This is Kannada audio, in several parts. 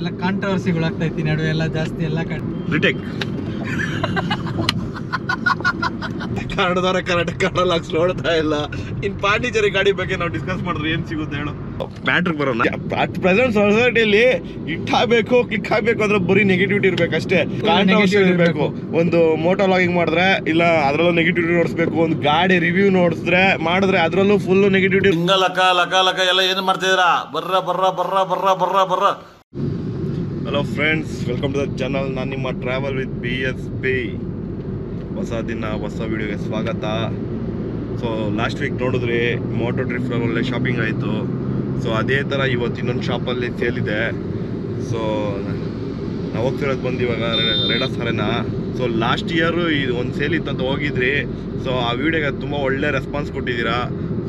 ಎಲ್ಲ ಕಾಂಟ್ರವರ್ಸಿಗಳಾಗ್ತೈತಿ ನಡುವೆ ಎಲ್ಲ ಜಾಸ್ತಿ ಎಲ್ಲ ರಿಟೇಕ್ ಕನ್ನಡದವರ ಕರೆಕ್ಟ್ ಕನ್ನಡ ಲಾಕ್ಸ್ ನೋಡ್ತಾ ಇಲ್ಲ. ಇನ್ ಪಾಂಡಿಚೇರಿ ಗಾಡಿ ಬಗ್ಗೆ ನಾವು ಡಿಸ್ಕಸ್ ಮಾಡಿದ್ರೆ ಏನ್ ಸಿಗುತ್ತೆ ಹೇಳು. ಮ್ಯಾಟ್ರಿಗೆ ಬರೋಣ. ಪ್ರೆಸೆಂಟ್ ಸೊಸೈಟಿಯಲ್ಲಿ ಹಿಟ್ ಆಗ್ಬೇಕು, ಕ್ಲಿಕ್ ಆಗ್ಬೇಕು ಅಂದ್ರೆ ಬರೀ ನೆಗೆಟಿವಿಟಿ ಇರ್ಬೇಕಷ್ಟೇ. ಕಾಂಟ್ರವರ್ಸಿ ಇರಬೇಕು. ಒಂದು ಮೋಟೋ ಲಾಗಿಂಗ್ ಮಾಡಿದ್ರೆ ಇಲ್ಲ ಅದ್ರಲ್ಲೂ ನೆಗೆಟಿವಿಟಿ ನೋಡಿಸ್ಬೇಕು. ಒಂದು ಗಾಡಿ ರಿವ್ಯೂ ಮಾಡಿದ್ರೆ ಅದ್ರಲ್ಲೂ ಫುಲ್ ನೆಗೆಟಿವಿಟಿ. ಲಕ ಎಲ್ಲ ಏನ್ ಮಾಡ್ತಿದ್ದೀರಾ? ಬರ್ರ. Hello friends, welcome to the channel. ನಾನು ನಿಮ್ಮ ಟ್ರಾವೆಲ್ ವಿತ್ BSP. ಹೊಸ ದಿನ ಹೊಸ ವಿಡಿಯೋಗೆ ಸ್ವಾಗತ. ಸೊ ಲಾಸ್ಟ್ ವೀಕ್ ನೋಡಿದ್ರಿ ಮೋಟೋ ಟ್ರಿಪ್ ಒಳ್ಳೆ ಶಾಪಿಂಗ್ ಆಯಿತು. ಸೊ ಅದೇ ಥರ ಇವತ್ತು ಇನ್ನೊಂದು ಶಾಪಲ್ಲಿ ಸೇಲ್ ಇದೆ. ಸೊ ನಾವು ಹೋಗ್ತಿರೋದು ಬಂದು ಇವಾಗ ರೇಡರ್ಸ್ ಅರೇನಾ. ಸೊ ಲಾಸ್ಟ್ ಇಯರು ಇದು ಒಂದು ಸೇಲ್ ಇತ್ತಂತ ಹೋಗಿದ್ರಿ. ಸೊ ಆ ವಿಡಿಯೋಗೆ ತುಂಬ ಒಳ್ಳೆ ರೆಸ್ಪಾನ್ಸ್ ಕೊಟ್ಟಿದ್ದೀರಾ.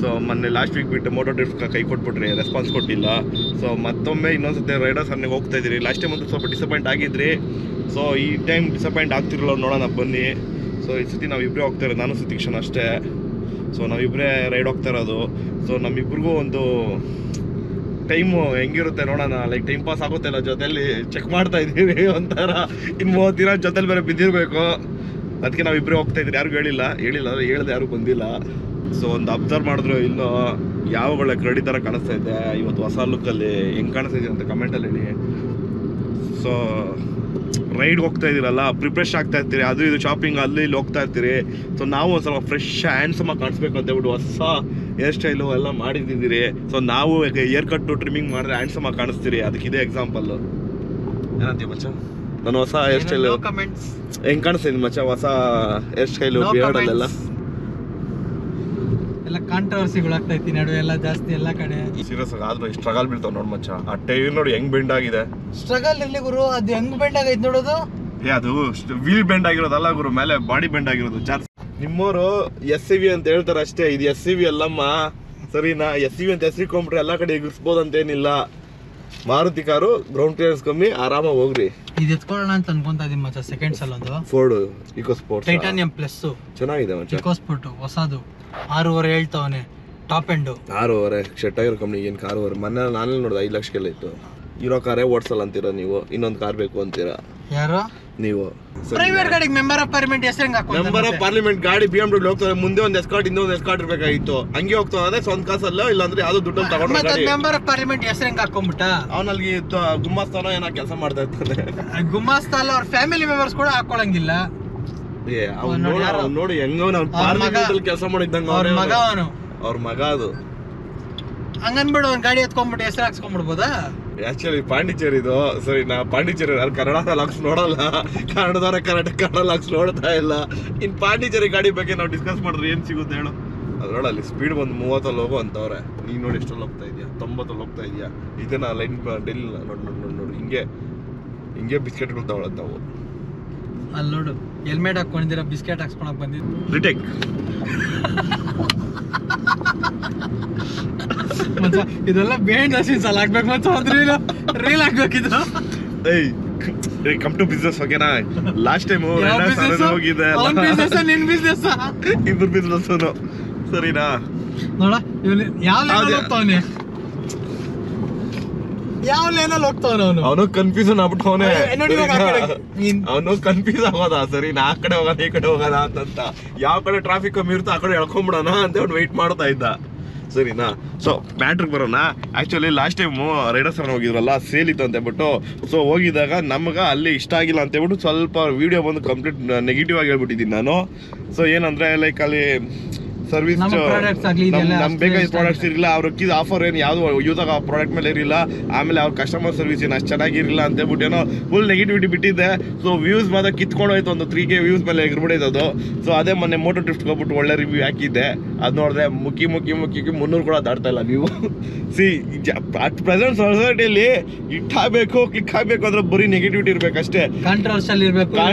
ಸೊ ಮೊನ್ನೆ ಲಾಸ್ಟ್ ವೀಕ್ ಬಿಟ್ಟು ಮೋಟೋ ಟ್ರಿಪ್ ಕೈ ಕೊಟ್ಬಿಟ್ರಿ, ರೆಸ್ಪಾನ್ಸ್ ಕೊಟ್ಟಿಲ್ಲ. ಸೊ ಮತ್ತೊಮ್ಮೆ ಇನ್ನೊಂದ್ಸತಿ ರೈಡರ್ಸ್ ಅನ್ನೇ ಹೋಗ್ತಾ ಇದ್ದೀರಿ. ಲಾಸ್ಟ್ ಟೈಮ್ ಅಂತೂ ಸ್ವಲ್ಪ ಡಿಸಪಾಯಿಂಟ್ ಆಗಿದ್ರಿ. ಸೊ ಈ ಟೈಮ್ ಡಿಸಪಾಯಿಂಟ್ ಆಗ್ತಿರಲ್ಲ, ನೋಡೋಣ ಬನ್ನಿ. ಸೊ ಈ ಸತಿ ನಾವಿಬ್ಬರೇ ಹೋಗ್ತಾ ಇರೋದು, ನಾನು ಸುತೀಕ್ಷಣ ಅಷ್ಟೇ. ಸೊ ನಾವಿಬ್ಬರೇ ರೈಡ್ ಹೋಗ್ತಾ ಇರೋದು. ಸೊ ನಮ್ಮಿಬ್ರಿಗೂ ಒಂದು ಟೈಮು ಹೆಂಗಿರುತ್ತೆ ನೋಡೋಣ. ಲೈಕ್ ಟೈಮ್ ಪಾಸ್ ಆಗುತ್ತೆ ಇಲ್ಲ, ಜೊತೆಯಲ್ಲಿ ಚೆಕ್ ಮಾಡ್ತಾ ಇದ್ದೀವಿ ಒಂಥರ. ಇನ್ನು 30 ದಿನ ಜೊತೆಲಿ ಬೇರೆ ಬಿದ್ದಿರಬೇಕು. ಅದಕ್ಕೆ ನಾವಿಬ್ಬರೇ ಹೋಗ್ತಾ ಇದ್ದೀರಿ. ಯಾರಿಗೂ ಹೇಳಿಲ್ಲ ಹೇಳ್ದೆ, ಯಾರು ಬಂದಿಲ್ಲ. ಸೊ ಒಂದು ಅಬ್ಸರ್ವ್ ಮಾಡಿದ್ರು ಇಲ್ಲೋ ಯಾವಗಳ ಕ್ರೆಡಿ ಥರ ಕಾಣಿಸ್ತಾ ಇದೆ ಇವತ್ತು ಹೊಸ ಲುಕ್ಕಲ್ಲಿ. ಹೆಂಗೆ ಕಾಣಿಸ್ತಾ ಇದೆ ಅಂತ ಕಮೆಂಟಲ್ಲಿ ಹೇಳಿ. ಸೊ ರೈಡ್ಗೆ ಹೋಗ್ತಾ ಇದ್ದೀರಲ್ಲ, ಪ್ರಿಪ್ರೇಷನ್ ಆಗ್ತಾ ಇರ್ತೀರಿ, ಅದು ಇದು ಶಾಪಿಂಗ್ ಅಲ್ಲಿ ಇಲ್ಲಿ ಹೋಗ್ತಾ ಇರ್ತೀರಿ. ಸೊ ನಾವು ಒಂದು ಸ್ವಲ್ಪ ಫ್ರೆಶ್ ಹ್ಯಾಂಡ್ಸಮಾಗಿ ಕಾಣಿಸ್ಬೇಕು ಅಂತ ಹೇಳ್ಬಿಟ್ಟು ಹೊಸ ಹೇರ್ ಸ್ಟೈಲು ಎಲ್ಲ ಮಾಡಿದ್ದೀರಿ. ಸೊ ನಾವು ಹೇರ್ ಕಟ್ಟು ಟ್ರಿಮ್ಮಿಂಗ್ ಮಾಡಿದ್ರೆ ಹ್ಯಾಂಡ್ಸಮಾಗಿ ಕಾಣಿಸ್ತೀರಿ. ಅದಕ್ಕೆ ಇದೇ ಎಕ್ಸಾಂಪಲ್ಲು. ಏನಂತೀವಿ ಮಚ್ಚ? ನಾನು ಹೊಸ ಹೇರ್ ಸ್ಟೈಲು ಹೆಂಗೆ ಕಾಣಿಸ್ತೀನಿ ಮಚ್ಚ? ಹೊಸ ಹೇರ್ ಸ್ಟೈಲು ಬಿಯರ್ಡಲ್ಲೆಲ್ಲ ಎಲ್ಲ ಕಾಂಟ್ರವರ್ಸಿಗಳಾಗ್ತೈತಿ ನಡುವೆ ಎಲ್ಲ ಜಾಸ್ತಿ ಎಲ್ಲ ಕಡೆ. ಸೀರಿಯಸ್ ಆದ್ರೂ ಸ್ಟ್ರಗಲ್ ಬೀಳ್ತಾವ ನೋಡ್ ಮಚ್ಚ. ಆ ಟೈರ್ ನೋಡಿ ಹೆಂಗ್ ಬೆಂಡ್ ಆಗಿದೆ. ಸ್ಟ್ರಗಲ್ ಇರ್ಲಿ ಗುರು, ಅದು ಹೆಂಗ್ ಬೆಂಡ್ ಆಗೈತೆ ನೋಡೋದು. ಅದು ವೀಲ್ ಬೆಂಡ್ ಆಗಿರೋದಲ್ಲ ಗುರು, ಮೇಲೆ ಬಾಡಿ ಬೆಂಡ್ ಆಗಿರೋದು. ನಿಮ್ಮವರು SUV ಅಂತ ಹೇಳ್ತಾರೆ ಅಷ್ಟೇ. ಇದು SUV ಅಲ್ಲಮ್ಮ, ಸರಿನಾ? SUV ಅಂತ ಹೆಸರಿಕೊಂಡ್ಬಿಟ್ರೆ ಎಲ್ಲ ಕಡೆ ಎಗರಿಸ್ಬೋದಂತೇನಿಲ್ಲ. ಮಾರುತಿ ಕಾರು, ಗ್ರೌಂಡ್ ಕ್ಲಿಯರೆನ್ಸ್ ಕಮ್ಮಿ, ಆರಾಮಾಗಿ ಹೋಗ್ರಿ. ಇದು ಎತ್ಕೊಳ್ಳೋಣ ಅಂತ ಅನ್ಕೊಂತ ಇದೀನಿ ಮಚ್ಚ. ಸೆಕೆಂಡ್ ಸಲ ಒಂದು Ford EcoSport Titanium plus ಚೆನ್ನಾಗಿದೆ ಮಚ್ಚ. ಇಕೋ ಸ್ಪೋರ್ಟ್ ಹೊಸದು 6.5 ಹೇಳ್ತಾವನೆ, ಟಾಪ್ ಎಂಡ್ 6.5 ಶೆಟ್ ಆಗಿರೋ ಕಂಪ್ನಿ. ಏನು 6.5? ಮೊನ್ನೆ ನಾನೇ ನೋಡ್ದೆ 5 ಲಕ್ಷಕ್ಕೆಲ್ಲ ಇತ್ತು. ಇರೋ ಕಾರೇ ಓಡಿಸಲ್ಲ ಅಂತೀರಾ ನೀವು, ಇನ್ನೊಂದು ಕಾರ್ ಬೇಕು ಅಂತೀರಾ ಯಾರು ನೀವು? ಪ್ರೈವೇಟ್ ಗಾಡಿಗೆ ಮೆಂಬರ್ ಆಫ್ ಪಾರ್ಲಿಮೆಂಟ್ ಹೆಸರು ಹೆಂಗ್ ಹಾಕೋ? ಮೆಂಬರ್ ಆಫ್ ಪಾರ್ಲಿಮೆಂಟ್ ಗಾಡಿ BMW ಹೋಗ್ತಾರೆ, ಮುಂದೆ ಒಂದು ಎಸ್ಕಾರ್ಟ್ ಹಿಂದೆ ಒಂದು ಎಸ್ಕಾರ್ಟ್ ಇರ್ಬೇಕಾಗಿತ್ತು. ಹಂಗೆ ಹೋಗ್ತಾನೆ ಸ್ವಂತ ಕಾಸಲ್ಲ, ಇಲ್ಲಾಂದ್ರೆ ಯಾವ್ದು ದುಡ್ಡಲ್ಲಿ ತಗೊಂಡು ಗಾಡಿ. ಮೆಂಬರ್ ಆಫ್ ಪಾರ್ಲಿಮೆಂಟ್ ಹೆಸರು ಹೆಂಗ್ ಹಾಕೊಂಡ್ಬಿಟ್ಟ? ಅವನಲ್ಲಿ ಗುಮ್ಮಸ್ತಾನ ಏನೋ ಕೆಲಸ ಮಾಡ್ತಾ ಇರ್ತಾನೆ. ಗುಮಾಸ್ತಾಲ ಅವ್ರ ಫ್ಯಾಮಿಲಿ ಮೆಂಬರ್ಸ್ ಕೂಡ ಹಾಕೊಳಂಗಿಲ್ಲ. ನೋಡಿ ಹೆಂಗ ಪಾರ್ಲಿಮೆಂಟ್ ಅಲ್ಲಿ ಕೆಲಸ ಮಾಡಿದ್ದಂಗ ಅವ್ರ ಮಗ ಅವನು, ಅವ್ರ ಮಗ. ಅದು ಹಂಗನ್ಬಿಡು ಒಂದ್ ಗಾಡಿ ಎತ್ಕೊಂಡ್ಬಿಟ್ಟು ಹೆಸರು ಹಾಕ್ಸ್ಕೊಂಡ್ಬಿಡ್ಬೋದಾ? ಆಕ್ಚುಲಿ ಪಾಂಡಿಚೇರಿ ಇದು. ಸರಿ, ನಾ ಪಾಂಡಿಚೇರಿ ಯಾರು ಕನ್ನಡ ಲಾಕ್ಸ್ ನೋಡಲ್ಲ, ಕನ್ನಡದವರ ಕರೆಕ್ಟ್ ಕನ್ನಡ ಲಾಕ್ಸ್ ನೋಡ್ತಾ ಇಲ್ಲ. ಇನ್ ಪಾಂಡಿಚೇರಿ ಗಾಡಿ ಬಗ್ಗೆ ನಾವು ಡಿಸ್ಕಸ್ ಮಾಡಿದ್ರೆ ಏನ್ ಸಿಗುತ್ತೆ ಹೇಳು. ಅದ್ರೊಳಲ್ಲಿ ಸ್ಪೀಡ್ ಬಂದು 30 ಹೋಗೋ ಅಂತವ್ರೆ. ನೀನ್ ನೋಡಿ ಎಷ್ಟಲ್ಲಿ ಹೋಗ್ತಾ ಇದೆಯಾ? 90 ಹೋಗ್ತಾ ಇದೆಯಾ? ಇದನ್ನ ಲೈನ್ ಡೆಲ್ಲಿ ನೋಡಿ ಹಿಂಗೆ ಬಿಸ್ಕೆಟ್ಗಳು ತಗೊಳತ್ ನಾವು. ಅಲ್ಲಿ ನೋಡು, ಹೆಲ್ಮೆಟ್ ಹಾಕೊಂಡಿದ್ದೀರ, ಬಿಸ್ಕೆಟ್ ಹಾಕ್ಸ್ಕೊಳಕ್ ಬಂದಿದ್ದು. ರಿಟೇಕ್ ಇದೆಲ್ಲ ಬೇಂಡ್ ಸೀನ್ಸ್ ಅಲ್ಲಿ ಹಾಕ್ಬೇಕು ಮತ್ತೆ ಒಂದು ರೀಲ್ ಹಾಕ್ಬೇಕಿದ್ದು. ಏಯ್ ಕಮ್ ಟು ಬಿಸ್ನೆಸ್ ಓಕೆನಾ? ಲಾಸ್ಟ್ ಟೈಮ್ ಹೋಗಿದೆ, ನಿನ್ ಬಿಸ್ನೆಸ್ ಇಬ್ಬರು ಬಿಸ್ನೆಸ್ ಸರಿನಾ? ನೋಡ ಇವನು ಯಾವ ಹೋಗ್ತಾವನೆ, ಯಾವ ಲೇನಲ್ಲಿ ಹೋಗ್ತಾವನ ಅವನು ಕನ್ಫ್ಯೂಷನ್ ಆಗ್ಬಿಟ್ಟವನೆ. ಅವನು ಕನ್ಫ್ಯೂಸ್ ಆಗೋದ, ಸರಿ ನಾ ಆ ಕಡೆ ಹೋಗೋಣ ಈ ಕಡೆ ಹೋಗೋಣ ಅಂತ. ಯಾವ ಕಡೆ ಟ್ರಾಫಿಕ್ ಕಮ್ಮಿ ಇರುತ್ತೋ ಆ ಕಡೆ ಎಳ್ಕೊಂಬಿಡೋಣ ಅಂತ ಅವ್ನು ವೆಯ್ಟ್ ಮಾಡ್ತಾ ಇದ್ದ, ಸರಿನಾ? ಸೊ ಮ್ಯಾಟ್ರಿಗೆ ಬರೋಣ. ಆ್ಯಕ್ಚುಲಿ ಲಾಸ್ಟ್ ಟೈಮು ರೈಡರ್ಸ್ ಹೋಗಿದ್ರಲ್ಲ, ಸೇಲ್ ಇತ್ತು ಅಂತ ಹೇಳ್ಬಿಟ್ಟು. ಸೊ ಹೋಗಿದಾಗ ನಮ್ಗೆ ಅಲ್ಲಿ ಇಷ್ಟ ಆಗಿಲ್ಲ ಅಂತ ಹೇಳ್ಬಿಟ್ಟು ಸ್ವಲ್ಪ ವಿಡಿಯೋ ಬಂದು ಕಂಪ್ಲೀಟ್ ನೆಗೆಟಿವ್ ಆಗಿ ಹೇಳ್ಬಿಟ್ಟಿದ್ದೀನಿ ನಾನು. ಸೊ ಏನಂದರೆ ಲೈಕ್ ಅಲ್ಲಿ ಸರ್ವಿಸ್ ನಮ್ಗೆ ಬೇಕಾದ ಪ್ರಾಡಕ್ಟ್ಸ್ ಇರಲಿಲ್ಲ, ಅವ್ರ ಆಫರ್ ಏನು ಯಾವುದು ಯೂಸ್ ಆಗೋ ಪ್ರಾಡಕ್ಟ್ ಮೇಲೆ ಇರಲಿಲ್ಲ. ಆಮೇಲೆ ಅವ್ರ ಕಸ್ಟಮರ್ ಸರ್ವಿಸ್ ಏನು ಅಷ್ಟು ಚೆನ್ನಾಗಿರಲಿಲ್ಲ ಅಂತ ಹೇಳ್ಬಿಟ್ಟು ಏನೋ ಫುಲ್ ನೆಗೆಟಿವಿಟಿ ಬಿಟ್ಟಿದ್ದೆ. ಸೊ ವ್ಯೂಸ್ ಮಾತ್ರ ಕಿತ್ಕೊಂಡು ಹೋಯ್ತು, ಒಂದು 3K ವ್ಯೂಸ್ ಮೇಲೆ ಎಗ್ರಿಬಿಡೈತೆ ಅದು. ಸೊ ಅದೇ ಮೊನ್ನೆ ಮೋಟೋ ಟ್ರಿಪ್ಗೆ ಹೋಗ್ಬಿಟ್ಟು ಒಳ್ಳೆ ರಿವ್ಯೂ ಹಾಕಿದ್ದೆ. ಅದು ನೋಡಿದ್ರೆ ಮುಕ್ಕಿ 300 ಕೂಡ ದಾಟ್ತಾ ಇಲ್ಲ ನೀವು. ಸಿ ಅಟ್ ಪ್ರೆಸೆಂಟ್ ಸೊಸೈಟಿಯಲ್ಲಿ ಹಿಟ್ ಆಗಬೇಕು, ಕ್ಲಿಕ್ ಆಗಬೇಕು ಅಂದ್ರೆ ಬರೀ ನೆಗೆಟಿವಿಟಿ ಇರಬೇಕಷ್ಟೇ. ಕಾಂಟ್ರವರ್ಷಿಯಲ್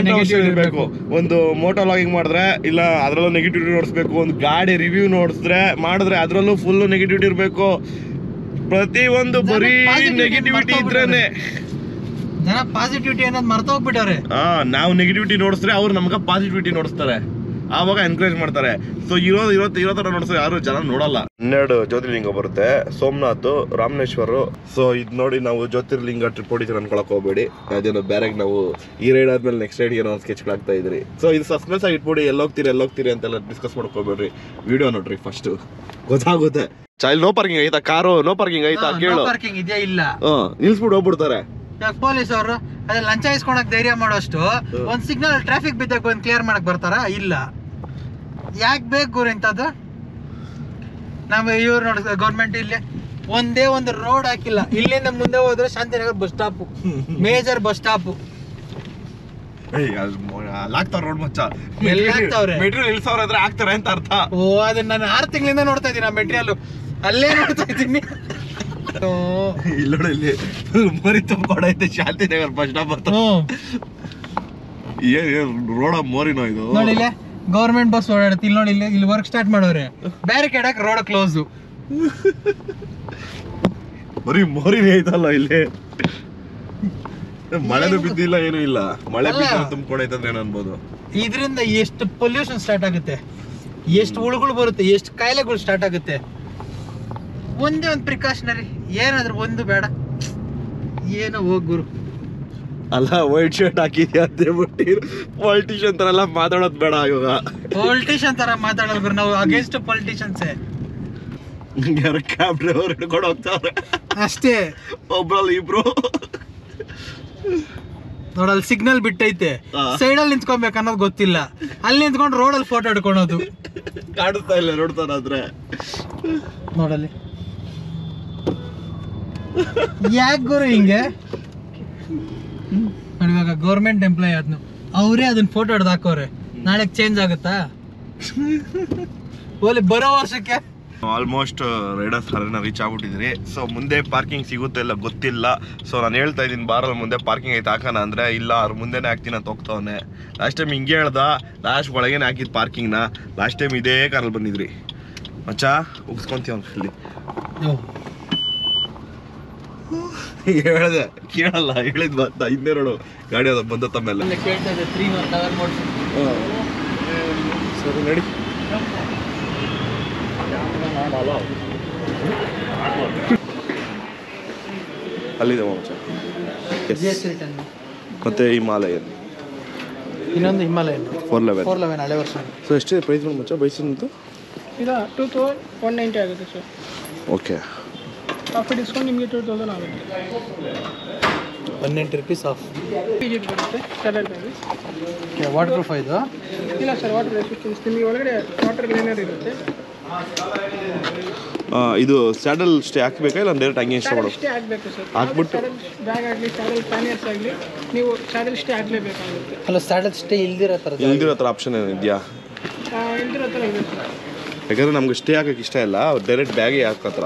ಇರಬೇಕು. ಒಂದು ಮೋಟೋ ಲಾಗಿಂಗ್ ಮಾಡಿದ್ರೆ ಇಲ್ಲ ಅದ್ರಲ್ಲೂ ನೆಗೆಟಿವಿಟಿ ನೋಡಿಸ್ಬೇಕು. ಒಂದು ಗಾಡಿ ರಿವ್ಯೂ ಮಾಡಿದ್ರೆ ಅದ್ರಲ್ಲೂ ಫುಲ್ ನೆಗೆಟಿವಿಟಿ ಇರಬೇಕು. ಪ್ರತಿಯೊಂದು ಬರೀ ನೆಗೆಟಿವಿಟಿ ಇದ್ರೇನೆ. ಜನ ಪಾಸಿಟಿವಿಟಿ ಅನ್ನೋದು ಮರ್ತೋಗ್ಬಿಟ್ಟವ್ರೆ. ನಾವು ನೆಗೆಟಿವಿಟಿ ನೋಡಿಸ್ರೆ ಅವ್ರು ನಮ್ಗೆ ಪಾಸಿಟಿವಿಟಿ ನೋಡಿಸ್ತಾರೆ. ಆವಾಗ ಎನ್ಕರೇಜ್ ಮಾಡ್ತಾರೆ. ಸೊ ಇರೋ ತರ ನೋಡ್ಸೋ ಯಾರು ಜನ ನೋಡಲ್ಲ. 12 ಜ್ಯೋತಿರ್ಲಿಂಗ ಬರುತ್ತೆ, ಸೋಮನಾಥ್, ರಾಮನೇಶ್ವರ. ಸೊ ಇದು ನೋಡಿ, ನಾವು ಜ್ಯೋತಿರ್ಲಿಂಗ ಟ್ರಿಪ್ ಹೊಡಿತೀರ ಅನ್ಕೊಳಕ್ ಹೋಗ್ಬೇಡಿ. ಅದೇನೋ ಬೇರೆ ನಾವು ಈ ರೈಡ್ ಆದ್ಮೇಲೆ ನೆಕ್ಸ್ಟ್ ರೈಡ್ ಏನೋ ಸ್ಕೆಚ್ಗಳಾಗ್ತಾ ಇದ್ರಿ. ಸೊ ಇದು ಸಸ್ಪೆನ್ಸ್ ಆಗಿ ಇಟ್ಬಿಡಿ, ಎಲ್ಲೋಗ್ತೀರಿ ಅಂತೆಲ್ಲ ಡಿಸ್ಕಸ್ ಮಾಡ್ಕೋಬೇಡ್ರಿ. ವಿಡಿಯೋ ನೋಡ್ರಿ ಫಸ್ಟ್, ಗೊತ್ತಾಗುತ್ತೆ. ಚೈಲ್ಡ್ ನೋ ಪಾರ್ಕಿಂಗ್ ಐತಾ, ಕಾರು ನೋ ಪಾರ್ಕಿಂಗ್ ಐತಾ ಕೇಳು. ಪಾರ್ಕಿಂಗ್ ಇದೆಯಾ ಇಲ್ಲ ನಿಲ್ಸ್ಬಿಟ್ಟು ಹೋಗ್ಬಿಡ್ತಾರೆ. ಪೊಲೀಸ್ ಅವರು ಅದೇ ಲಂಚ ಇಸ್ಕೊಳಕ್ ಧೈರ್ಯ ಮಾಡೋಷ್ಟು ಒಂದ್ ಸಿಗ್ನಲ್ ಟ್ರಾಫಿಕ್ ಬಿದ್ದಾಗ ಒಂದ್ ಕ್ಲಿಯರ್ ಮಾಡಕ್ ಬರ್ತಾರ? ಇಲ್ಲ. ಯಾಕೆ ಬೇಕು ಗುರು ಇಂಥದ್ದು? ನಾವು ಇವ್ರು ನೋಡಿ ಗೌರ್ಮೆಂಟ್ ಇಲ್ಲಿ ಒಂದೇ ಒಂದು ರೋಡ್ ಹಾಕಿಲ್ಲ. ಇಲ್ಲಿಂದ ಮುಂದೆ ಹೋದ್ರೆ Shantinagar bus stop, major bus stop ಆಗ್ತಾವ ರೋಡ್ ಮಚ್ಚ. ಎಲ್ಲಾಗ್ತಾವ್ರೆ ಮೆಟೀರಿಯಲ್ ಇಳ್ಸವ್ರ ಆದ್ರೆ ಆಗ್ತಾರೆ ಅಂತ ಅರ್ಥ. ಓ ಅದನ್ನ ನಾನು 6 ತಿಂಗಳಿಂದ ನೋಡ್ತಾ ಇದ್ದೀನಿ. ಆ ಮೆಟೀರಿಯಲ್ ಅಲ್ಲೇ ನೋಡ್ತಾ ಇದ್ದೀನಿ. ಇಲ್ಲಿ ಮರಿ ತುಂಬಿಕೊಂಡೈತೆ ಶಾಂತಿನಗರ್ ಬಸ್ ಸ್ಟಾಪ್ ಅಂತ. ರೋಡ ಮೋರಿನೋ ಇದು ನೋಡಿ. ಇಲ್ಲೇ ಗೌರ್ಮೆಂಟ್ ಬಸ್ ಓಡಾಡುತ್ತೆ. ಇಲ್ಲಿ ನೋಡಿ, ಇಲ್ಲಿ ವರ್ಕ್ ಸ್ಟಾರ್ಟ್ ಮಾಡೋರೆ. ಬ್ಯಾರಿಕೇಡ್ ಹಾಕಿ ರೋಡ್ ಕ್ಲೋಸ್. ಬರೀ ಮೋರಿನೇ ಐತಲ್ಲ ಇಲ್ಲಿ. ಮಳೆನೂ ಬಿದ್ದಿಲ್ಲ, ಏನು ಇಲ್ಲ. ಮಳೆ ಬಿದ್ದ ತುಂಬಿಕೊಂಡೈತಂದ್ರೆ ಏನು ಅನ್ಬೋದು. ಇದರಿಂದ ಎಷ್ಟು ಪೊಲ್ಯೂಷನ್ ಸ್ಟಾರ್ಟ್ ಆಗುತ್ತೆ, ಎಷ್ಟು ಹುಳುಗಳು ಬರುತ್ತೆ, ಎಷ್ಟು ಕಾಯಿಲೆಗಳು ಸ್ಟಾರ್ಟ್ ಆಗುತ್ತೆ. ಒಂದೇ ಒಂದು ಪ್ರಿಕಾಷನರಿ ಏನಾದ್ರು ಒಂದು ಬೇಡ. ಏನೋ ಹೋಗ್ ಗುರು. ಅಲ್ಲ, ವೈಟ್ ಶರ್ಟ್ ಹಾಕಿದ್ಯಾ ಅಂತ ಹೇಳ್ಬಿಟ್ಟು ಪಾಲಿಟಿಷಿಯನ್ ತರ ಎಲ್ಲ ಮಾತಾಡೋದು ಬೇಡ. ಇವಾಗ ಪೊಲಿಟಿಷಿಯನ್ ತರ ಮಾತಾಡೋದು ಗುರು. ನಾವು ಅಗೇನ್ಸ್ಟ್ ಪೊಲಿಟಿಷಿಯನ್ಸ್. ಯಾರು ಕ್ಯಾಬ್ ಡ್ರೈವರ್ ಹಿಡ್ಕೊಂಡು ಹೋಗ್ತಾರೆ ಅಷ್ಟೇ. ಒಬ್ರಲ್ಲಿ ಇಬ್ರು. ನೋಡಲ್ಲಿ ಸಿಗ್ನಲ್ ಬಿಟ್ಟೈತೆ, ಸೈಡಲ್ಲಿ ನಿಂತ್ಕೊಬೇಕು ಅನ್ನೋದು ಗೊತ್ತಿಲ್ಲ. ಅಲ್ಲಿ ನಿಂತ್ಕೊಂಡು ರೋಡಲ್ಲಿ ಫೋಟೋ ಹಿಡ್ಕೊಳೋದು. ಕಾಣಿಸ್ತಾ ಇಲ್ಲ ನೋಡ್ತಾನಾದ್ರೆ. ನೋಡಲ್ಲಿ ಯಾಕೆ ಗುರು ಹಿಂಗೆ? ಇವಾಗ ಗೌರ್ಮೆಂಟ್ ಎಂಪ್ಲಾಯ್ ಆದ್ನು, ಅವರೇ ಅದನ್ನ ಫೋಟೋ ಹಿಡ್ದು ಹಾಕೋರೆ. ನಾಳೆ ಚೇಂಜ್ ಆಗುತ್ತಾ? ಓಲಿ ಬರೋ ವರ್ಷಕ್ಕೆ ಆಲ್ಮೋಸ್ಟ್ ರೈಡರ್ಸ್ ಹರನ ರೀಚ್ ಆಗ್ಬಿಟ್ಟಿದ್ರಿ. ಸೊ ಮುಂದೆ ಪಾರ್ಕಿಂಗ್ ಸಿಗುತ್ತೆ ಇಲ್ಲ ಗೊತ್ತಿಲ್ಲ. ಸೊ ನಾನು ಹೇಳ್ತಾ ಇದ್ದೀನಿ, ಬಾರಲ್ಲಿ ಮುಂದೆ ಪಾರ್ಕಿಂಗ್ ಐತೆ ಹಾಕೋಣ ಅಂದರೆ ಇಲ್ಲ, ಅವ್ರ ಮುಂದೆನೇ ಹಾಕ್ತೀನಿ ಅಂತ ಹೋಗ್ತಾವನೆ. ಲಾಸ್ಟ್ ಟೈಮ್ ಹಿಂಗೆ ಹೇಳ್ದ, ಲಾಸ್ಟ್ ಒಳಗೇನೆ ಹಾಕಿದ್ದು ಪಾರ್ಕಿಂಗ್ನ. ಲಾಸ್ಟ್ ಟೈಮ್ ಇದೇ ಕಾರಲ್ಲಿ ಬಂದಿದ್ರಿ ಮಚ್ಚ, ಉಗಿಸ್ಕೊಂತೀವಿ ಇಲ್ಲಿ. ಹೇಳ್ದೆ ಕೇಳಲ್ಲ, ಹೇಳಿದ್ ಬಂದ ಹಿಂದೆ ನೋಡು ಗಾಡಿ ಅದ ಬಂದ ತಮ್ಮೆಲ್ಲ ಸರಿ ನಡಿ. ಅಲ್ಲಿದೆ ಮಚ್ಚ. ಮತ್ತೆ ಹಿಮಾಲಯನ್, ಇನ್ನೊಂದು ಹಿಮಾಲಯನ್ 411 ಹಳೆ ವರ್ಷ. ಸೊ ಎಷ್ಟಿದೆ ಪ್ರೈಸ್ ಮಚ್ಚ ಬೈಸಂತ? ಇದು 2190 ಆಗುತ್ತೆ ಸರ್. ಓಕೆ, ಆಫ್ಟರ್ ಡಿಸ್ಕೌಂಟ್ ನಿಮಗೆ 2000 ಆಗುತ್ತೆ. 190 rupees ಆಫ್. ಪಿಜಿಟ್ ಬರುತ್ತೆ ಸ್ಯಾಲರಿ ಸರ್ವಿಸ್. ವಾಟರ್ ಪ್ರೂಫ್ ಇದು? ಇಲ್ಲ ಸರ್, ವಾಟರ್ ರೆಸಿಸ್ಟೆನ್ಸ್. ನಿಮಗೆ ಒಳಗಡೆ ವಾಟರ್ ಕ್ಲೀನರ್ ಇರುತ್ತೆ. ಇದು ಸ್ಯಾಡಲ್ ಸ್ಟೇ ಹಾಕಬೇಕಾ ಇಲ್ಲ ಡೈರೆಕ್ಟ್ ಹಂಗೆ ಇಷ್ಟ ಮಾಡೋದು? ಸ್ಟೇ ಆಗಬೇಕು ಸರ್. ಹಾಕ್ಬಿಟ್ಟು ಬ್ಯಾಗ್ ಆಗಲಿ ಸ್ಯಾಡಲ್ ಪ್ಯಾನಿಯರ್ಸ್ ಆಗಲಿ ನೀವು ಸ್ಯಾಡಲ್ ಸ್ಟೇ ಆಗಲೇಬೇಕಾಗುತ್ತೆ. ಅಲ್ಲ, ಸ್ಯಾಡಲ್ ಸ್ಟೇ ಇಲ್ದಿರೋ ಥರ ಆಪ್ಷನ್ ಏನಿದೆಯಾ? ಇಲ್ದಿರೋ ಥರ ಇದೆ ಸರ್. ಯಾಕಂದ್ರೆ ನಮ್ಗೆ ಸ್ಟೇ ಹಾಕಕ್ಕೆ ಇಷ್ಟ ಇಲ್ಲ, ಡೈರೆಕ್ಟ್ ಬ್ಯಾಗೇ ಹಾಕತ್ರ.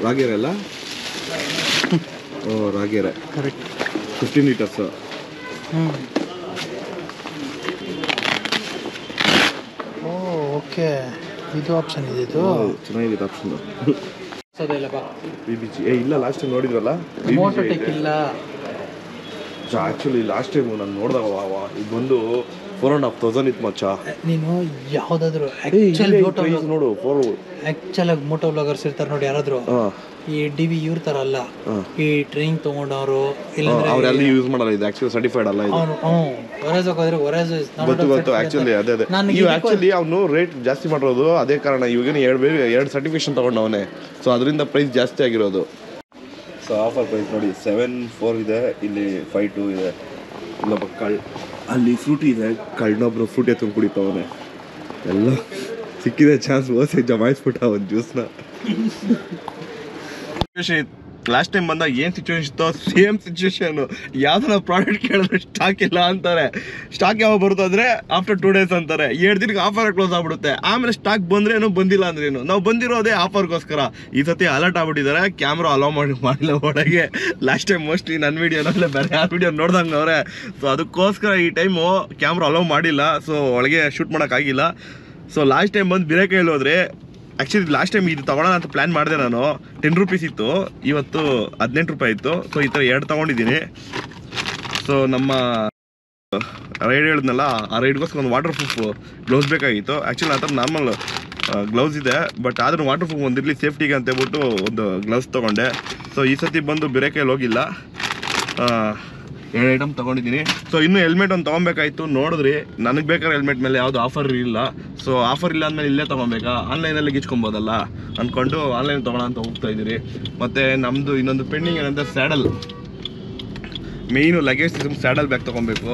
ರಾಗೇರೆ ಅಲ್ಲ? ಓ ರಾಗೇರೆ, ಕರೆಕ್ಟ್. 15 ಲೀಟರ್ಸ್. ಓ ಓಕೆ, ಇದು ಆಪ್ಷನ್ ಇದೆ. ಇದು ಚೆನ್ನಾಗಿದೆ ಆಪ್ಷನ್. BBG ಇಲ್ಲ, ಲಾಸ್ಟ್ ಟೈಮ್ ನೋಡಿದ್ರಲ್ಲ ಮೋಟೋಟೆಕ್ ಇಲ್ಲ. ಆ್ಯಕ್ಚುಲಿ ಲಾಸ್ಟ್ ಟೈಮ್ ನಾನು ನೋಡಿದಾಗ ಇದು ಬಂದು 4,500 ಇತ್ತು ಮಚ್ಚ. ನೀನು ಯಾವುದಾದ್ರು ನೋಡು, ಆ್ಯಕ್ಚುಲ್ ಆಗಿ ಮೋಟೋ ಬ್ಲಾಗರ್ಸ್ ಇರ್ತಾರೆ ನೋಡಿ, ಯಾರಾದ್ರು ಈ DV ಇವ್ರ ಥರ ಅಲ್ಲ. ಈ ಟ್ರೈನಿಂಗ್ ತೊಗೊಂಡವರು ಅವರೆಲ್ಲ ಯೂಸ್ ಮಾಡಲ್ಲ. ಇದು ಆ್ಯಕ್ಚುಲಿ ಸರ್ಟಿಫೈಡ್ ಅಲ್ಲ. ಇದು ಗೊತ್ತು ಆ್ಯಕ್ಚುಲಿ. ಅದೇ ಆ್ಯಕ್ಚುಲಿ ಅವನು ರೇಟ್ ಜಾಸ್ತಿ ಮಾಡಿರೋದು ಅದೇ ಕಾರಣ. ಇವಾಗೇನು 2 ಸರ್ಟಿಫಿಕೇಶನ್ ತೊಗೊಂಡವನೇ. ಸೊ ಅದರಿಂದ ಪ್ರೈಸ್ ಜಾಸ್ತಿ ಆಗಿರೋದು. ಸೊ ಆಫರ್ ಪ್ರೈಸ್ ನೋಡಿ 7,400 ಇದೆ. ಇಲ್ಲಿ 5,200 ಇದೆ. ಇಲ್ಲೊಬ್ಬ ಅಲ್ಲಿ ಫ್ರೂಟಿ ಇದೆ, ಕಳ್ಳನೊಬ್ರು ಫ್ರೂಟಿ ಎತ್ಕೊಂಡು ಕುಡಿತಾವನೆ. ಎಲ್ಲ ಸಿಕ್ಕಿದೆ ಚಾನ್ಸ್, ಓಸಿ ಜಮಾಯಿಸ್ಬಿಟ್ಟ ಒಂದು ಜ್ಯೂಸ್ನ. ಲಾಸ್ಟ್ ಟೈಮ್ ಬಂದಾಗ ಏನು ಸಿಚುವೇಶನ್ ಇತ್ತೋ ಸೇಮ್ ಸಿಚುವೇಶನ್. ಯಾವ್ದನ್ನ ಪ್ರಾಡಕ್ಟ್ ಕೇಳಿದ್ರೆ ಸ್ಟಾಕ್ ಇಲ್ಲ ಅಂತಾರೆ. ಸ್ಟಾಕ್ ಯಾವಾಗ ಬರುತ್ತೆ ಅಂದರೆ ಆಫ್ಟರ್ 2 days ಅಂತಾರೆ. 2 ದಿನಕ್ಕೆ ಆಫರ್ ಕ್ಲೋಸ್ ಆಗ್ಬಿಡುತ್ತೆ. ಆಮೇಲೆ ಸ್ಟಾಕ್ ಬಂದ್ರೇನು ಬಂದಿಲ್ಲ ಅಂದ್ರೇನು. ನಾವು ಬಂದಿರೋದೇ ಆಫರ್ಗೋಸ್ಕರ. ಈ ಸತಿ ಅಲರ್ಟ್ ಆಗ್ಬಿಟ್ಟಿದ್ದಾರೆ, ಕ್ಯಾಮ್ರಾ ಅಲೋ ಮಾಡಿಲ್ಲ ಒಳಗೆ. ಲಾಸ್ಟ್ ಟೈಮ್ ಮೋಸ್ಟ್ಲಿ ನನ್ನ ವೀಡಿಯೋನಲ್ಲೇ ಬೇರೆ ಯಾರು ವೀಡಿಯೋ ನೋಡ್ದಂಗೆ ಅವರೇ. ಸೊ ಅದಕ್ಕೋಸ್ಕರ ಈ ಟೈಮು ಕ್ಯಾಮ್ರಾ ಅಲೋ ಮಾಡಿಲ್ಲ. ಸೊ ಒಳಗೆ ಶೂಟ್ ಮಾಡೋಕ್ಕಾಗಿಲ್ಲ. ಸೊ ಲಾಸ್ಟ್ ಟೈಮ್ ಬಂದು ಬೇರೆ ಕೈಯಲ್ಲಿ ಹೋದ್ರೆ, ಆ್ಯಕ್ಚುಲಿ ಲಾಸ್ಟ್ ಟೈಮ್ ಇದು ತೊಗೊಳ್ಳೋಣ ಅಂತ ಪ್ಲ್ಯಾನ್ ಮಾಡಿದೆ ನಾನು. 10 ರೂಪೀಸ್ ಇತ್ತು, ಇವತ್ತು 18 ರೂಪಾಯಿ ಇತ್ತು. ಸೊ ಈ ಥರ 2 ತೊಗೊಂಡಿದ್ದೀನಿ. ಸೊ ನಮ್ಮ ರೈಡ್ ಹೇಳಿದ್ನಲ್ಲ, ಆ ರೈಡ್ಗೋಸ್ಕರ ಒಂದು ವಾಟರ್ ಪ್ರೂಫ್ ಗ್ಲೌಸ್ ಬೇಕಾಗಿತ್ತು. ಆ್ಯಕ್ಚುಲಿ ಆ ಥರ ನಾರ್ಮಲ್ ಗ್ಲೌಸ್ ಇದೆ, ಬಟ್ ಆದ್ರೂ ವಾಟರ್ ಪ್ರೂಫ್ ಒಂದಿರಲಿ ಸೇಫ್ಟಿಗೆ ಅಂತ ಹೇಳ್ಬಿಟ್ಟು ಒಂದು ಗ್ಲೌಸ್ ತೊಗೊಂಡೆ. ಸೊ ಈ ಸತಿ ಬಂದು ಬೇರೆ ಕೈಯಲ್ಲಿ ಹೋಗಿಲ್ಲ, 2 ಐಟಮ್ ತೊಗೊಂಡಿದ್ದೀನಿ. ಸೊ ಇನ್ನೂ ಹೆಲ್ಮೆಟ್ ಒಂದು ತೊಗೊಬೇಕಾಯ್ತು. ನೋಡಿದ್ರಿ ನನಗೆ ಬೇಕಾದ್ರೆ ಹೆಲ್ಮೆಟ್ ಮೇಲೆ ಯಾವುದು ಆಫರ್ ಇಲ್ಲ. ಸೊ ಆಫರ್ ಇಲ್ಲ ಅಂದಮೇಲೆ ಇಲ್ಲೇ ತೊಗೊಬೇಕಾ, ಆನ್ಲೈನಲ್ಲಿ ಗಿಚ್ಕೊಬೋದಲ್ಲ ಅಂದ್ಕೊಂಡು ಆನ್ಲೈನ್ ತೊಗೊಳ ಅಂತ ಹೋಗ್ತಾ ಇದ್ದೀರಿ. ಮತ್ತು ನಮ್ಮದು ಇನ್ನೊಂದು ಪೆಂಡಿಂಗ್ ಏನಂದರೆ ಸ್ಯಾಡಲ್, ಮೇಯ್ನು ಲಗೇಜ್ ಸ್ಯಾಡಲ್ ಬ್ಯಾಗ್ ತೊಗೊಬೇಕು.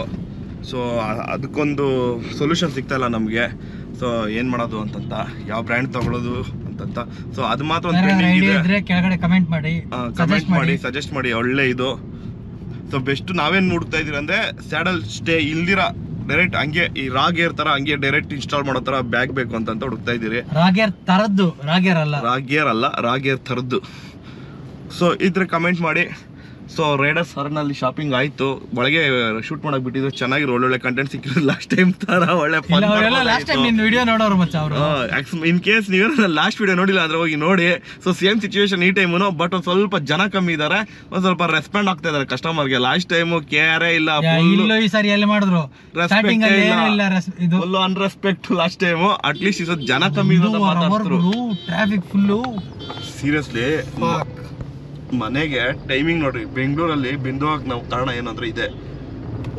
ಸೊ ಅದಕ್ಕೊಂದು ಸೊಲ್ಯೂಷನ್ ಸಿಗ್ತಾಯಿಲ್ಲ ನಮಗೆ. ಸೊ ಏನು ಮಾಡೋದು ಅಂತಂತ, ಯಾವ ಬ್ರ್ಯಾಂಡ್ ತೊಗೊಳೋದು ಅಂತಂತ. ಸೊ ಅದು ಮಾತ್ರ ಒಂದು ಪೆಂಡಿಂಗ್ ಇದೆ. ಕೆಳಗಡೆ ಕಮೆಂಟ್ ಮಾಡಿ, ಸಜೆಸ್ಟ್ ಮಾಡಿ ಒಳ್ಳೆ ಇದು. ಸೊ ಬೆಸ್ಟ್ ನಾವೇನು ಹುಡುಕ್ತಾ ಇದೀವಿ ಅಂದರೆ ಸ್ಯಾಡಲ್ ಸ್ಟೇ ಇಲ್ದಿರ ಡೈರೆಕ್ಟ್ ಹಂಗೆ ಈ ರಾಗೇರ್ ಥರ ಹಂಗೆ ಡೈರೆಕ್ಟ್ ಇನ್ಸ್ಟಾಲ್ ಮಾಡೋ ಥರ ಬ್ಯಾಗ್ ಬೇಕು ಅಂತ ಹುಡುಕ್ತಾ ಇದ್ದೀರಿ. ರಾಗೇರ್ ಥರದ್ದು, ರಾಗೇರ್ ಅಲ್ಲ, ರಾಗೇರ್ ಥರದ್ದು. ಸೊ ಇದ್ರೆ ಕಮೆಂಟ್ ಮಾಡಿ. ಸೊ ರೈಡರ್ಸ್ ಹರ್ನಲ್ಲಿ ಶಾಪಿಂಗ್ ಆಯಿತು, ಒಳಗೆ ಶೂಟ್ ಮಾಡಕ್ ಬಿಟ್ಟಿದ್ರು. ಚೆನ್ನಾಗಿ ಒಳ್ಳೊಳ್ಳೆ ಕಂಟೆಂಟ್ ಸಿಕ್ಕಿದ್ರು. ಲಾಸ್ಟ್ ಟೈಮ್ ತರ ಒಳ್ಳೆ ವಿಡಿಯೋ ನೋಡೋರು ಮಚ್ಚ ಅವರು. ಇನ್ ಕೇಸ್ ನೀವೇನ ಲಾಸ್ಟ್ ವಿಡಿಯೋ ನೋಡಿಲ್ಲ ಅಂದ್ರೆ ಹೋಗಿ ನೋಡಿ. ಸೊ ಸೇಮ್ ಸಿಚುವೇಶನ್ ಈ ಟೈಮು, ಬಟ್ ಒಂದು ಸ್ವಲ್ಪ ಜನ ಕಮ್ಮಿ ಇದ್ದಾರೆ, ಒಂದು ಸ್ವಲ್ಪ ರೆಸ್ಪಾಂಡ್ ಆಗ್ತಾ ಇದಾರೆ ಕಸ್ಟಮರ್ಗೆ. ಲಾಸ್ಟ್ ಟೈಮು ಕೇರೇ ಇಲ್ಲ, ಈ ಸಾರಿ ಎಲ್ಲಿ ಮಾಡಿದ್ರು full unrespect. Last time at least ಈ ಜನ ಕಮ್ಮಿ ಮಾತಾಡ್ತಾರೆ. Traffic full. ಸೀರಿಯಸ್ಲಿ ಮನೆಗೆ ಟೈಮಿಂಗ್ ನೋಡ್ರಿ, ಬೆಂಗಳೂರಲ್ಲಿ ಬಿಂದುವಾಗ ನಾವು ಕಾರಣ ಏನಂದ್ರೆ ಇದೆ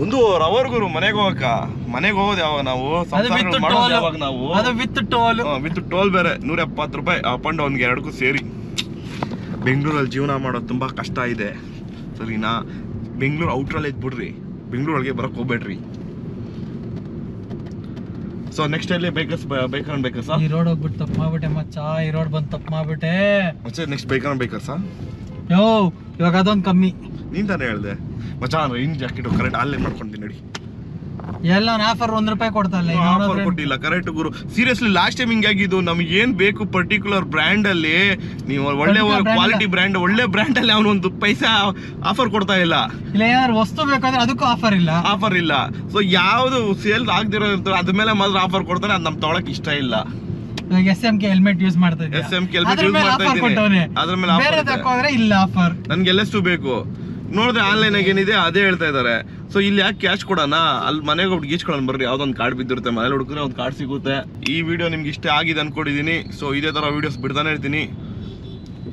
1 ಅವರ್ ಗುರು ಮನೆಗೆ ಹೋಗೋದು ಯಾವಾಗ ನಾವು ಯಾವಾಗ ನಾವು ವಿತ್ ಟೋಲ್ ಬೇರೆ 170 ರೂಪಾಯಿ ಅಪ್ ಅಂಡ್ ಡೌನ್ಗೆ 2ಕ್ಕೂ ಸೇರಿ. ಬೆಂಗಳೂರಲ್ಲಿ ಜೀವನ ಮಾಡೋದು ತುಂಬಾ ಕಷ್ಟ ಇದೆ ಸರಿನಾ. ಬೆಂಗಳೂರು ಔಟ್ರಲ್ಲಿ ಇದ್ಬಿಡ್ರಿ, ಬೆಂಗಳೂರೊಳಗೆ ಬರಕ್ ಹೋಗ್ಬೇಡ್ರಿ. ಸೊ ನೆಕ್ಸ್ಟ್ ಅಲ್ಲಿ ಬೇಕರ್ಸ್ ಈ ರೋಡ್ ಹೋಗ್ಬಿಟ್ಟು ತಪ್ಪು ಮಾಡ್ಬಿಟ್ಟೆ ಮಚ್ಚ, ಈ ರೋಡ್ ಬಂದು ತಪ್ಪು ಮಾಡ್ಬಿಟ್ಟೆ ಮಚ್ಚ. ನೆಕ್ಸ್ಟ್ ಬೇಕರ್ಸಾ ಇವಾಗ ಅದೊಂದು ಕಮ್ಮಿ. ನೀನ್ ತಾನೇ ಹೇಳ್ದೆ ಮಚ್ಚ, ರೈನ್ ಜಾಕೆಟ್ ಕರೆಕ್ಟ್ ಆನ್ಲೈನ್ ಮಾಡ್ಕೊಂತೀನಿ ನೋಡಿ. ಎಲ್ಲ ಆಫರ್ 1 ರೂಪಾಯಿ ಕೊಡ್ತಲ್ಲ, ಆಫರ್ ಕೊಟ್ಟಿಲ್ಲ ಕರೆಕ್ಟ್ ಗುರು. ಸೀರಿಯಸ್ಲಿ ಲಾಸ್ಟ್ ಟೈಮ್ ಹಿಂಗಾಗಿದ್ದು. ನಮ್ಗೆ ಏನ್ ಬೇಕು ಪರ್ಟಿಕ್ಯುಲರ್ ಬ್ರ್ಯಾಂಡ್ ಅಲ್ಲಿ, ನೀವು ಒಳ್ಳೆ ಕ್ವಾಲಿಟಿ ಬ್ರ್ಯಾಂಡ್, ಒಳ್ಳೆ ಬ್ರ್ಯಾಂಡ್ ಅಲ್ಲಿ ಅವನೊಂದು ಪೈಸಾ ಆಫರ್ ಕೊಡ್ತಾ ಇಲ್ಲ. ಏನಾದ್ರು ವಸ್ತು ಬೇಕಾದ್ರೆ ಅದಕ್ಕೂ ಆಫರ್ ಇಲ್ಲ. ಸೊ ಯಾವ್ದು ಸೇಲ್ ಆಗದಿರೋ ಅದ್ರ ಮೇಲೆ ಮಾತ್ರ ಆಫರ್ ಕೊಡ್ತಾರೆ. ಅದು ನಮ್ ತೊಗೊಳಕ್ ಇಷ್ಟ ಇಲ್ಲ. SMK ಹೆಲ್ಮೆಟ್ ಯೂಸ್ ಮಾಡ್ತಾ ಇದ್ದೀನಿ, ಅದ್ರ ಮೇಲೆ ಆಫರ್ ಇಲ್ಲ ಆಫರ್. ನನ್ಗೆ LS2 ಬೇಕು. ನೋಡಿದ್ರೆ ಆನ್ಲೈನ್ ಆಗಿ ಏನಿದೆ ಅದೇ ಹೇಳ್ತಾ ಇದಾರೆ. ಸೊ ಇಲ್ಲಿ ಯಾಕೆ ಕ್ಯಾಶ್ ಕೊಡೋಣ, ಅಲ್ಲಿ ಮನೆಗೆ ಹೋಗಿ ಗೀಚ್ಕೊಳ್ಳೋಣ ಬರ್ರಿ. ಯಾವ್ದೊಂದು ಕಾರ್ಡ್ ಬಿದ್ದಿರುತ್ತೆ, ಮನೇಲಿ ಹುಡುಕಿದ್ರೆ ಒಂದು ಕಾರ್ಡ್ ಸಿಗುತ್ತೆ. ಈ ವಿಡಿಯೋ ನಿಮ್ಗೆ ಇಷ್ಟ ಆಗಿದೆ ಅನ್ಕೊಂಡಿದೀನಿ. ಸೊ ಇದೇ ತರ ವಿಡಿಯೋಸ್ ಬಿಡ್ತಾನೆ ಇರ್ತೀನಿ.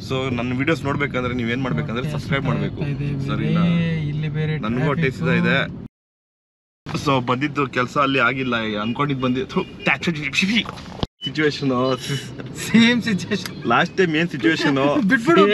ಸೊ ನನ್ನ ವಿಡಿಯೋಸ್ ನೋಡ್ಬೇಕಂದ್ರೆ ನೀವೇನ್ ಮಾಡ್ಬೇಕಂದ್ರೆ ಸಬ್ಸ್ಕ್ರೈಬ್ ಮಾಡ್ಬೇಕು ಸರಿನಾ. ನನ್ಗೂ ಹೊಟ್ಟೆ ಇದೆ. ಸೊ ಬಂದಿದ್ದು ಕೆಲಸ ಅಲ್ಲಿ ಆಗಿಲ್ಲ ಅನ್ಕೊಂಡಿದ್ದು ಬಂದಿದ್ದು. Situation same situation last time ಏನ್ ಸಿಚುವೇಶನ್ ಬಿಟ್ಬಿಡು